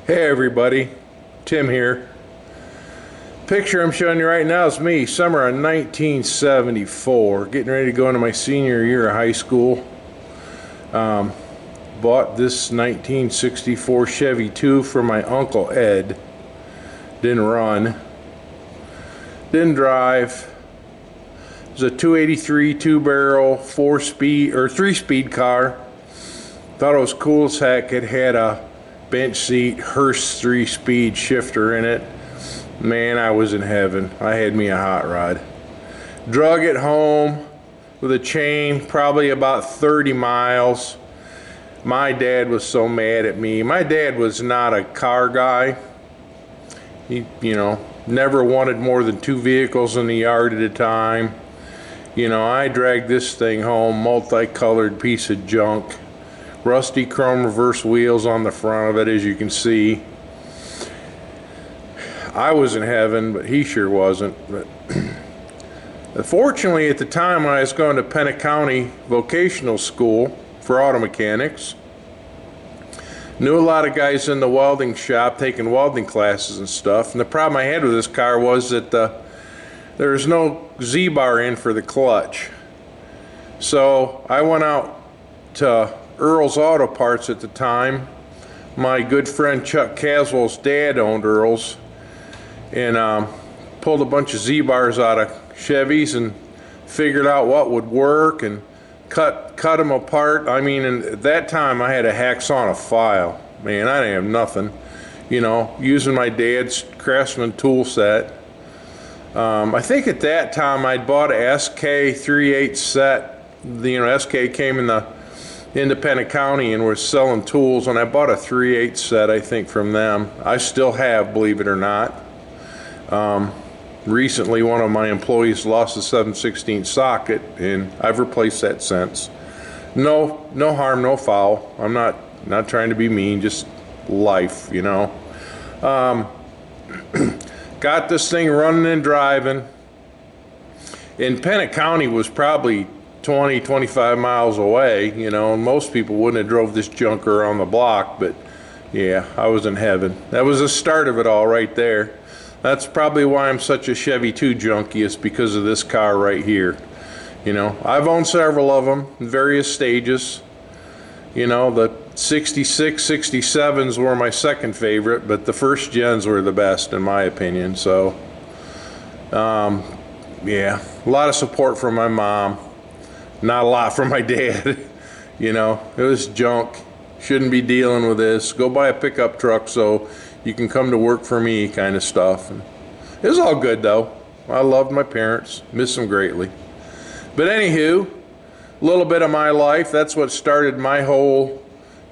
Hey everybody, Tim here. Picture I'm showing you right now is me, summer of 1974, getting ready to go into my senior year of high school. Bought this 1964 Chevy II from my Uncle Ed. Didn't run, didn't drive. It was a 283 two-barrel 4-speed or 3-speed car. Thought it was cool as heck. It had a bench seat Hearst 3-speed shifter in it. Man, I was in heaven. I had me a hot rod. Drug it home with a chain, probably about 30 miles. My dad was so mad at me. My dad was not a car guy. He, never wanted more than 2 vehicles in the yard at a time. I dragged this thing home, multicolored piece of junk. Rusty chrome reverse wheels on the front of it, as you can see. I was in heaven, but he sure wasn't. But fortunately, at the time when I was going to Penn County Vocational School for auto mechanics, knew a lot of guys in the welding shop taking welding classes and stuff. And the problem I had with this car was that there was no Z-bar in for the clutch. So I went out to Earl's Auto Parts at the time. My good friend Chuck Caswell's dad owned Earl's, and pulled a bunch of Z-bars out of Chevys and figured out what would work and cut them apart. I mean, and at that time I had a hacksaw and a file. Man, I didn't have nothing. Using my dad's Craftsman tool set. I think at that time I'd bought a SK 3/8 set. SK came into Penn County and was selling tools, and I bought a 3/8 set, I think, from them. I still have, believe it or not. Recently one of my employees lost a 7/16 socket, and I've replaced that since. No harm, no foul. I'm not trying to be mean, just life, Got this thing running and driving. And Penn County was probably 20-25 miles away, and most people wouldn't have drove this junker around the block, but yeah, I was in heaven. That was the start of it all right there. That's probably why I'm such a Chevy II junkie, is because of this car right here. I've owned several of them in various stages. The 66, 67s were my second favorite, but the first gens were the best in my opinion. So yeah, a lot of support from my mom. Not a lot from my dad. It was junk. Shouldn't be dealing with this. Go buy a pickup truck so you can come to work for me, kind of stuff. And it was all good though. I loved my parents, miss them greatly. But anywho, a little bit of my life. That's what started my whole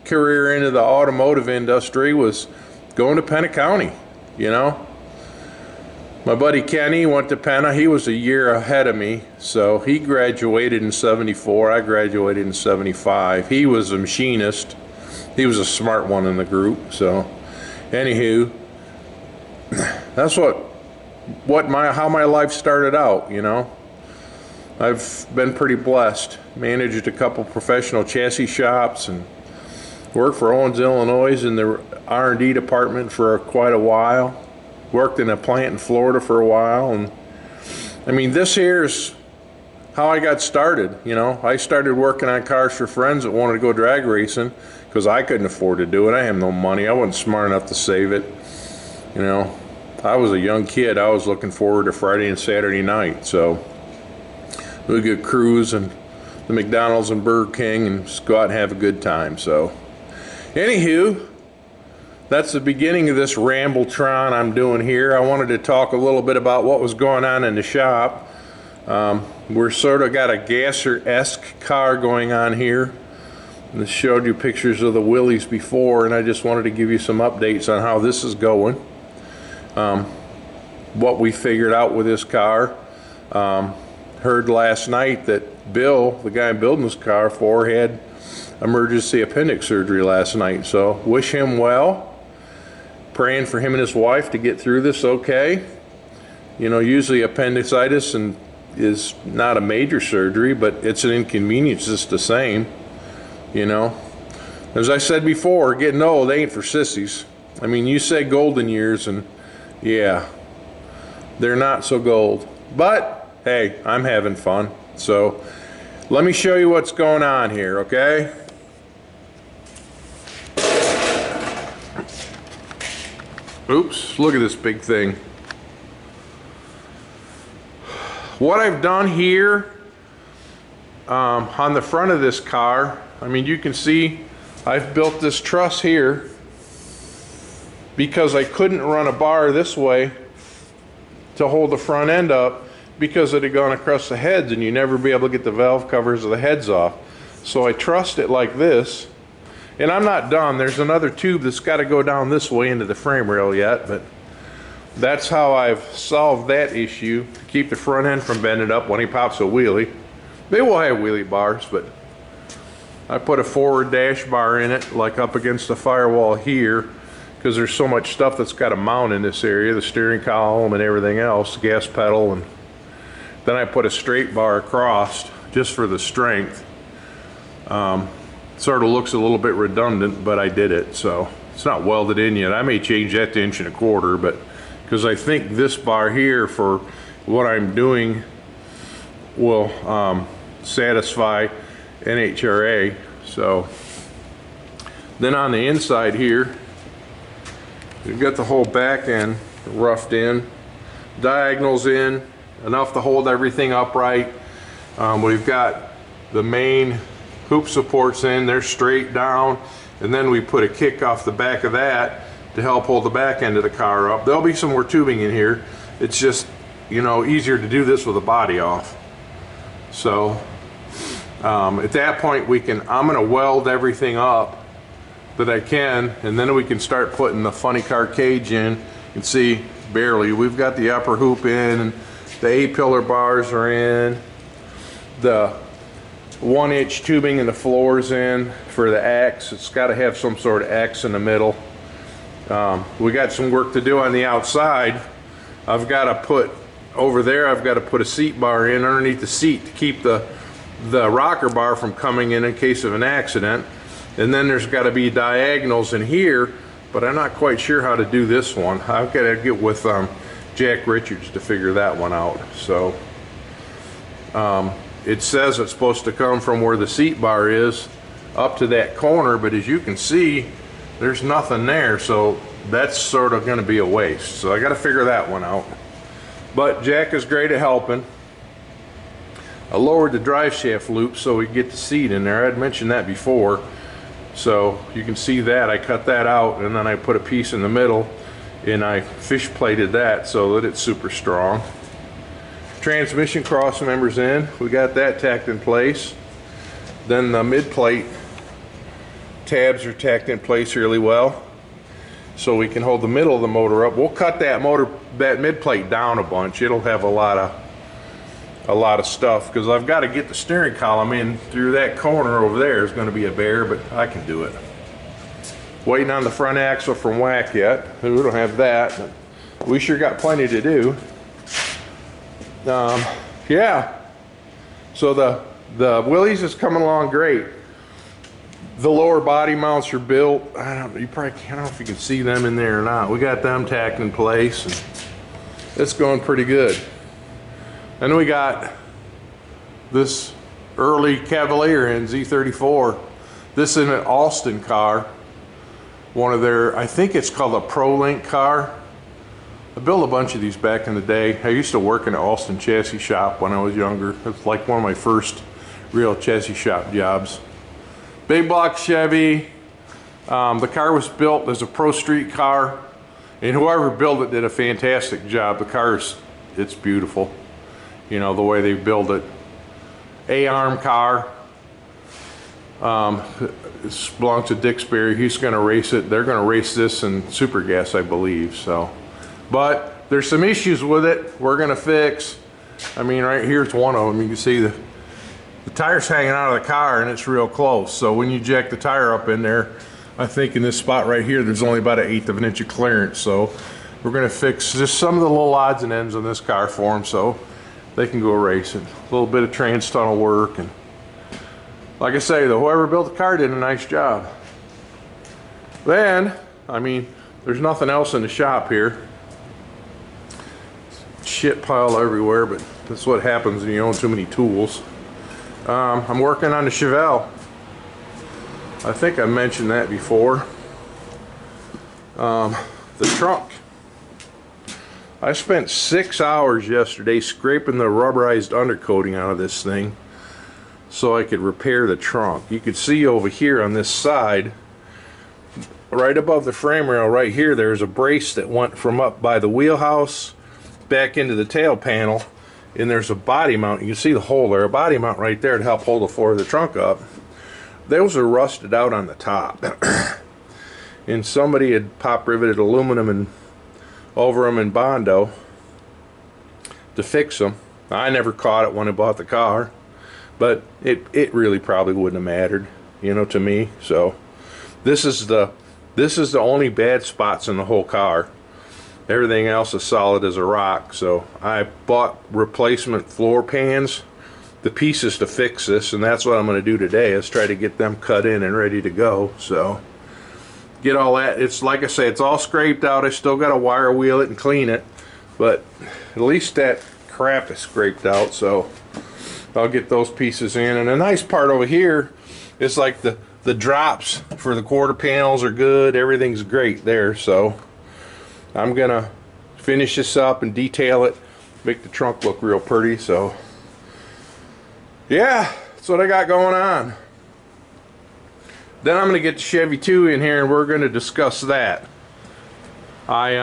career into the automotive industry, was going to Penn County. My buddy Kenny went to Penn. He was a year ahead of me, so he graduated in 74. I graduated in 75. He was a machinist. He was a smart one in the group. So anywho, that's how my life started out. I've been pretty blessed. Managed a couple professional chassis shops and worked for Owens, Illinois in the R&D department for quite a while. Worked in a plant in Florida for a while, and I mean, this here's how I got started. I started working on cars for friends that wanted to go drag racing because I couldn't afford to do it. I had no money. I wasn't smart enough to save it. I was a young kid. I was looking forward to Friday and Saturday night, so we could cruise and the McDonald's and Burger King and just go out and have a good time. So anywho, that's the beginning of this Rambletron I'm doing here. I wanted to talk a little bit about what was going on in the shop. We're sort of got a Gasser-esque car going on here. I showed you pictures of the Willies before, and I just wanted to give you some updates on how this is going. What we figured out with this car. Heard last night that Bill, the guy I'm building this car for, had emergency appendix surgery last night. So wish him well. Praying for him and his wife to get through this okay. Usually appendicitis is not a major surgery, but it's an inconvenience just the same. As I said before, getting old ain't for sissies. I mean, you say golden years, and yeah, they're not so gold. But hey, I'm having fun. So let me show you what's going on here, okay? Oops, look at this big thing. What I've done here on the front of this car, I mean, you can see I've built this truss here because I couldn't run a bar this way to hold the front end up because it had gone across the heads and you never be able to get the valve covers of the heads off. So I trussed it like this. And I'm not done. There's another tube that's got to go down this way into the frame rail yet, but that's how I've solved that issue to keep the front end from bending up when he pops a wheelie. They will have wheelie bars, but I put a forward dash bar in it, like up against the firewall here, because there's so much stuff that's got to mount in this area, the steering column and everything else, the gas pedal, and then I put a straight bar across just for the strength. Sort of looks a little bit redundant, but I did it, so it's not welded in yet. I may change that to 1 1/4 inches, but because I think this bar here for what I'm doing will satisfy NHRA. So then on the inside here, we've got the whole back end roughed in, diagonals in, enough to hold everything upright. We've got the main hoop supports in, they're straight down, and then we put a kick off the back of that to help hold the back end of the car up. There'll be some more tubing in here. It's just, you know, easier to do this with the body off. So at that point I'm gonna weld everything up that I can, and then we can start putting the funny car cage in. You can see barely, we've got the upper hoop in, and the A-pillar bars are in, the 1-inch tubing in the floors in for the X. It's got to have some sort of X in the middle. We got some work to do on the outside. I've got to put over there, I've got to put a seat bar in underneath the seat to keep the rocker bar from coming in case of an accident. And then there's got to be diagonals in here, but I'm not quite sure how to do this one. I've got to get with Jack Richards to figure that one out. So it says it's supposed to come from where the seat bar is up to that corner, but as you can see, there's nothing there, so that's sort of going to be a waste. So I got to figure that one out. But Jack is great at helping. I lowered the drive shaft loop so we get the seat in there. I'd mentioned that before, so you can see that I cut that out, and then I put a piece in the middle and I fish plated that so that it's super strong. Transmission cross members in, we got that tacked in place. Then the mid plate tabs are tacked in place really well so we can hold the middle of the motor up. We'll cut that mid plate down a bunch. It'll have a lot of stuff because I've got to get the steering column in through that corner over there. Is going to be a bear, but I can do it. Waiting on the front axle from whack yet. We don't have that, but we sure got plenty to do. Yeah, so the Willies is coming along great. The lower body mounts are built. I don't know if you can see them in there or not. We got them tacked in place, and it's going pretty good. And we got this early Cavalier in Z34. This is an Alston car, one of their, I think it's called a ProLink car. I built a bunch of these back in the day. I used to work in an Alston chassis shop when I was younger. It's like one of my first real chassis shop jobs. Big block Chevy. The car was built as a pro street car, and whoever built it did a fantastic job. The car's, it's beautiful. You know, the way they build it. A-arm car. This belongs to Dick Sperry. He's going to race it. They're going to race this in super gas, I believe. So, but there's some issues with it we're going to fix. I mean, right here's one of them. You can see the tire's hanging out of the car, and it's real close. So when you jack the tire up in there, I think in this spot right here, there's only about 1/8 of an inch of clearance. So we're going to fix just some of the little odds and ends on this car for them, so they can go racing. A little bit of trans tunnel work, and like I say, though, whoever built the car did a nice job. Then, I mean, There's nothing else in the shop here. Shit pile everywhere, but that's what happens when you own too many tools. I'm working on the Chevelle. I think I mentioned that before. The trunk. I spent 6 hours yesterday scraping the rubberized undercoating out of this thing so I could repair the trunk. You could see over here on this side, right above the frame rail right here, there's a brace that went from up by the wheelhouse back into the tail panel, and there's a body mount. You can see the hole there, a body mount right there to help hold the floor of the trunk up. Those are rusted out on the top. And somebody had pop riveted aluminum and over them in Bondo to fix them. I never caught it when I bought the car, but it really probably wouldn't have mattered, you know, to me. So this is the only bad spots in the whole car. Everything else is solid as a rock. So I bought replacement floor pans, the pieces to fix this, and that's what I'm going to do today, is try to get them cut in and ready to go. So get all that. It's like I say, it's all scraped out. I still got to wire wheel it and clean it, but at least that crap is scraped out. So I'll get those pieces in. And the nice part over here is like the drops for the quarter panels are good. Everything's great there. So I'm gonna finish this up and detail it, make the trunk look real pretty. So yeah, that's what I got going on. Then I'm gonna get the Chevy II in here and we're gonna discuss that. I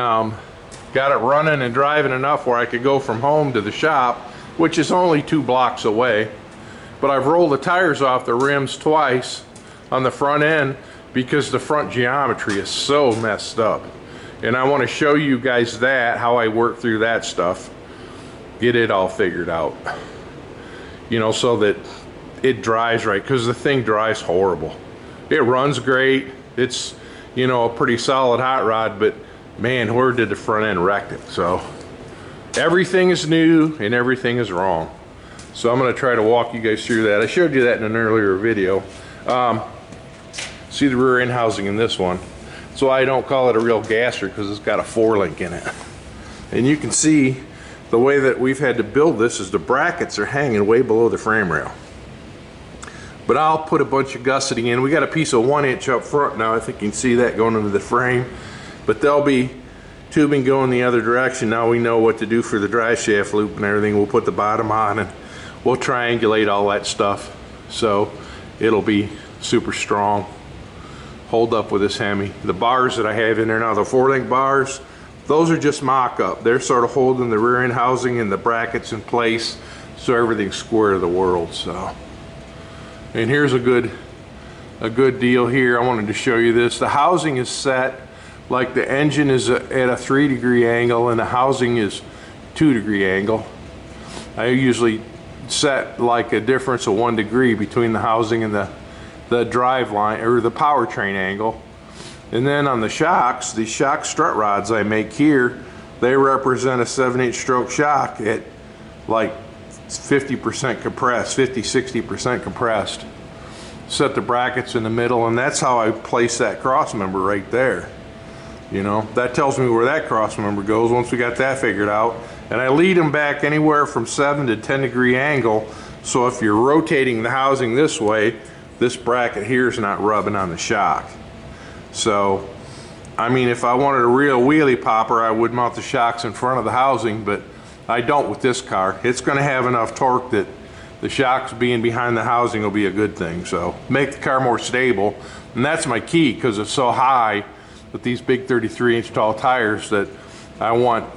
got it running and driving enough where I could go from home to the shop, which is only 2 blocks away. But I've rolled the tires off the rims twice on the front end because the front geometry is so messed up. And I want to show you guys that, how I work through that stuff, get it all figured out, you know, so that it drives right, because the thing drives horrible. It runs great, it's, you know, a pretty solid hot rod, but man, where did the front end wreck it? So everything is new and everything is wrong. So I'm going to try to walk you guys through that. I showed you that in an earlier video. See the rear end housing in this one. So I don't call it a real gasser because it's got a 4-link in it. And you can see the way that we've had to build this is the brackets are hanging way below the frame rail. But I'll put a bunch of gusseting in. We got a piece of 1-inch up front now. I think you can see that going into the frame. But there'll be tubing going the other direction. Now we know what to do for the drive shaft loop and everything. We'll put the bottom on and we'll triangulate all that stuff. So it'll be super strong. Hold up with this Hemi. The bars that I have in there now, the 4-link bars, those are just mock-up. They're sort of holding the rear end housing and the brackets in place so everything's square to the world. So, and here's a good deal here. I wanted to show you this. The housing is set like the engine is at a 3-degree angle and the housing is 2-degree angle. I usually set like a difference of 1 degree between the housing and the drive line or the powertrain angle. And then on the shocks, the shock strut rods I make here, they represent a 7-inch stroke shock at like 50% compressed, 50-60% compressed. Set the brackets in the middle, and that's how I place that cross member right there. You know, that tells me where that cross member goes once we got that figured out. And I lead them back anywhere from 7 to 10-degree angle, so if you're rotating the housing this way, this bracket here is not rubbing on the shock. So, I mean, if I wanted a real wheelie popper, I would mount the shocks in front of the housing, but I don't with this car. It's going to have enough torque that the shocks being behind the housing will be a good thing. So, make the car more stable. And that's my key, because it's so high with these big 33-inch tall tires that I want,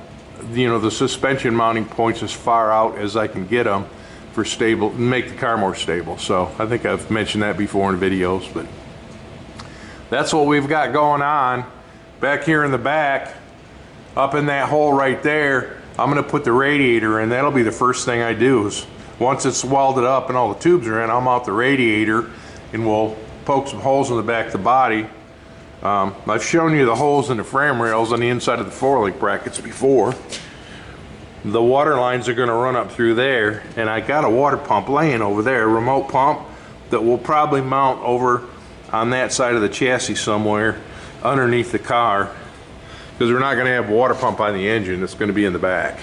you know, the suspension mounting points as far out as I can get them for stable, make the car more stable. So I think I've mentioned that before in videos, but that's what we've got going on. Back here in the back, up in that hole right there, I'm gonna put the radiator in. That'll be the first thing I do. Is once it's welded up and all the tubes are in, I'll mount the radiator and we'll poke some holes in the back of the body. I've shown you the holes in the frame rails on the inside of the 4-link brackets before. The water lines are going to run up through there, and I got a water pump laying over there, a remote pump that will probably mount over on that side of the chassis somewhere underneath the car. because we're not going to have water pump on the engine. It's going to be in the back.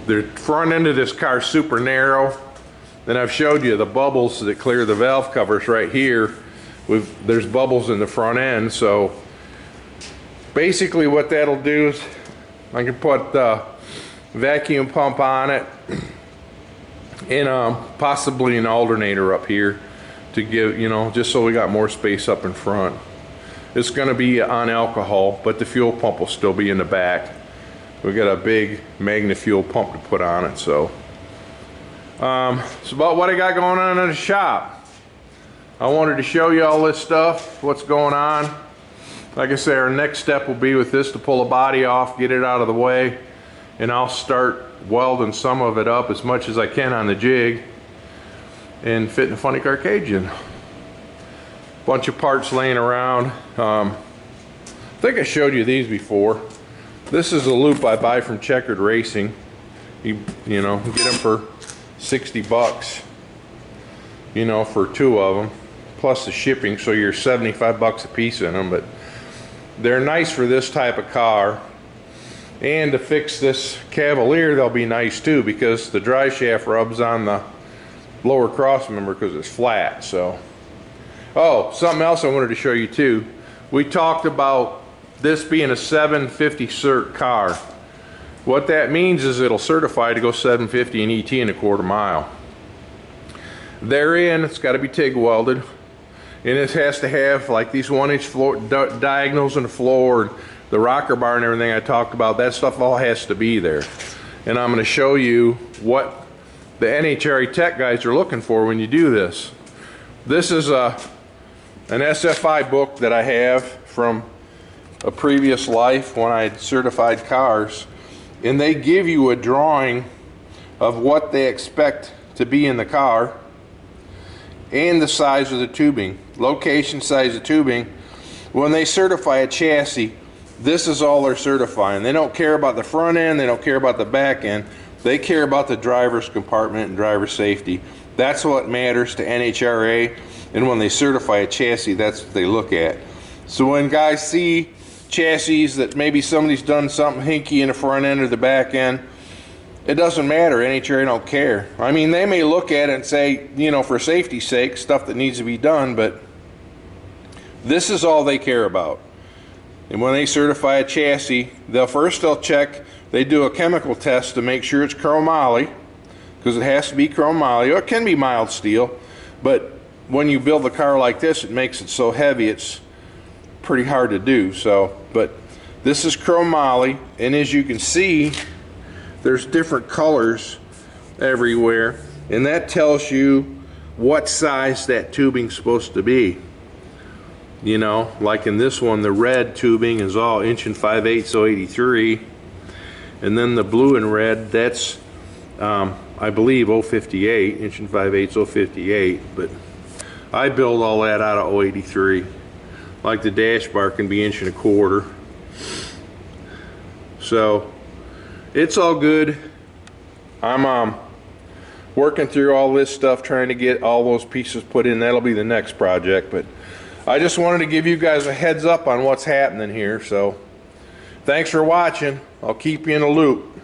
The front end of this car is super narrow. Then I've showed you the bubbles that clear the valve covers right here. There's bubbles in the front end, so basically what that'll do is I can put the vacuum pump on it and possibly an alternator up here to give, you know, just so we got more space up in front. It's going to be on alcohol, but the fuel pump will still be in the back. We got a big Magna fuel pump to put on it, so it's about what I got going on in the shop. I wanted to show you all this stuff, what's going on. Like I say, our next step will be with this to pull the body off, get it out of the way, and I'll start welding some of it up as much as I can on the jig and fitting a funny car cage in. Bunch of parts laying around. I think I showed you these before. This is a loop I buy from Checkered Racing. You know, get them for 60 bucks, you know, for 2 of them, plus the shipping, so you're 75 bucks a piece in them. But they're nice for this type of car. And to fix this Cavalier, they'll be nice too, because the drive shaft rubs on the lower cross member because it's flat. So, oh, something else I wanted to show you too. We talked about this being a 750 cert car. What that means is it'll certify to go 750 in ET in a quarter mile. Therein, it's got to be TIG welded, and it has to have like these 1-inch floor diagonals in the floor, and the rocker bar and everything I talked about. That stuff all has to be there. And I'm going to show you what the NHRA tech guys are looking for when you do this. This is an SFI book that I have from a previous life when I had certified cars, and they give you a drawing of what they expect to be in the car and the size of the tubing, location, size of tubing. When they certify a chassis, this is all they're certifying. They don't care about the front end, they don't care about the back end, they care about the driver's compartment and driver safety. That's what matters to NHRA, and when they certify a chassis, that's what they look at. So when guys see chassis that maybe somebody's done something hinky in the front end or the back end, it doesn't matter. NHRA don't care. I mean, they may look at it and say, you know, for safety's sake, stuff that needs to be done, but this is all they care about. And when they certify a chassis, they'll check, they do a chemical test to make sure it's chromoly, because it has to be chromoly, or it can be mild steel, but when you build a car like this, it makes it so heavy it's pretty hard to do. So, but this is chromoly, and as you can see, there's different colors everywhere, and that tells you what size that tubing's supposed to be. You know, like in this one, the red tubing is all 1 5/8", so 83, and then the blue and red, that's I believe 058, 1 5/8", 058, but I build all that out of 083. Like the dash bar can be 1 1/4". So it's all good. I'm working through all this stuff, trying to get all those pieces put in. That'll be the next project, but I just wanted to give you guys a heads up on what's happening here. So thanks for watching. I'll keep you in the loop.